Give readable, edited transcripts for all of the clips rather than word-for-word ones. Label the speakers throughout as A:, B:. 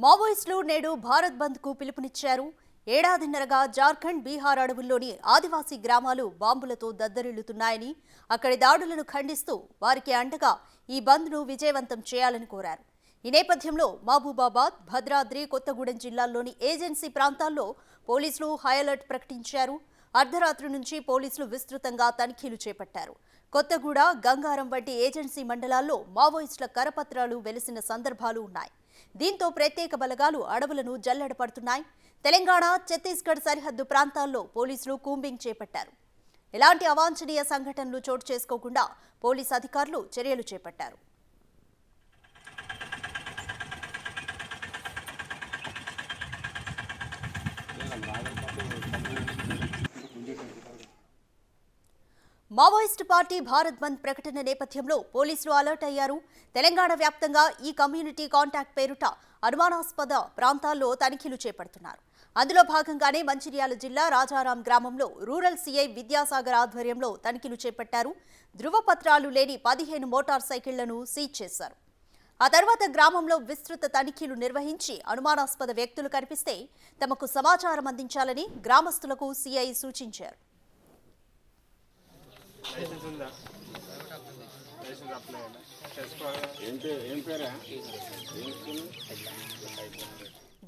A: మావోయిస్టులు నేడు భారత్ బంద్ కు పిలుపునిచ్చారు. ఏడాదిన్నరగా జార్ఖండ్, బీహార్ అడవుల్లోని ఆదివాసీ గ్రామాలు బాంబులతో దద్దరిల్లుతున్నాయని, అక్కడి దాడులను ఖండిస్తూ వారికి అండగా ఈ బంద్ ను విజయవంతం చేయాలని కోరారు. ఈ నేపథ్యంలో మహబూబాబాద్, భద్రాద్రి కొత్తగూడెం జిల్లాల్లోని ఏజెన్సీ ప్రాంతాల్లో పోలీసులు హై అలర్ట్ ప్రకటించారు. అర్ధరాత్రి నుంచి పోలీసులు విస్తృతంగా తనిఖీలు చేపట్టారు. కొత్తగూడ, గంగారం వంటి ఏజెన్సీ మండలాల్లో మావోయిస్టుల కరపత్రాలు వెలిసిన సందర్భాలు ఉన్నాయి. దీంతో ప్రత్యేక బలగాలు అడవులను జల్లెడపడుతున్నాయి. తెలంగాణ, ఛత్తీస్గఢ్ సరిహద్దు ప్రాంతాల్లో పోలీసులు కూంబింగ్ చేపట్టారు. ఎలాంటి అవాంఛనీయ సంఘటనలు చోటు చేసుకోకుండా పోలీసు అధికారులు చర్యలు చేపట్టారు. మావోయిస్టు పార్టీ భారత్ బంద్ ప్రకటన నేపథ్యంలో పోలీసులు అలర్ట్ అయ్యారు. తెలంగాణ వ్యాప్తంగా ఈ కమ్యూనిటీ కాంటాక్ట్ పేరుట అనుమానాస్పద ప్రాంతాల్లో తనిఖీలు చేపడుతున్నారు. అందులో భాగంగానే మంచిర్యాల జిల్లా రాజారాం గ్రామంలో రూరల్ సీఐ విద్యాసాగర్ ఆధ్వర్యంలో తనిఖీలు చేపట్టారు. ధృవపత్రాలు లేని 15 మోటార్ సైకిళ్లను సీజ్ చేశారు. ఆ తర్వాత గ్రామంలో విస్తృత తనిఖీలు నిర్వహించి అనుమానాస్పద వ్యక్తులు కనిపిస్తే తమకు సమాచారం అందించాలని గ్రామస్తులకు సీఐ సూచించారు.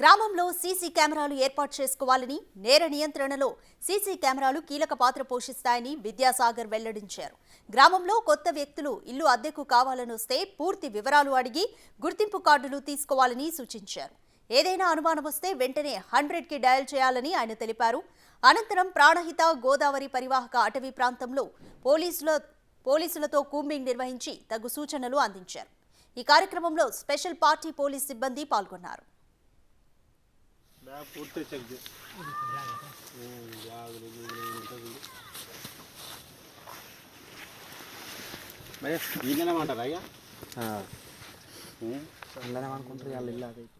A: గ్రామంలో సీసీ కెమెరాలు ఏర్పాటు చేసుకోవాలని, నేర నియంత్రణలో సీసీ కెమెరాలు కీలక పాత్ర పోషిస్తాయని విద్యాసాగర్ వెల్లడించారు. గ్రామంలో కొత్త వ్యక్తులు ఇల్లు అద్దెకు కావాలని వస్తే పూర్తి వివరాలు అడిగి గుర్తింపు కార్డులు తీసుకోవాలని సూచించారు. ఏదైనా అనుమానం వస్తే వెంటనే 100కి డయల్ చేయాలని ఆయన తెలిపారు. అనంతరం ప్రాణహిత గోదావరి పరివాహక అటవీ ప్రాంతంలో పోలీసులతో కూంబింగ్ నిర్వహించి తగు సూచనలు అందించారు. ఈ కార్యక్రమంలో స్పెషల్ పార్టీ పోలీస్ సిబ్బంది పాల్గొన్నారు.
B: అనుకుంటారు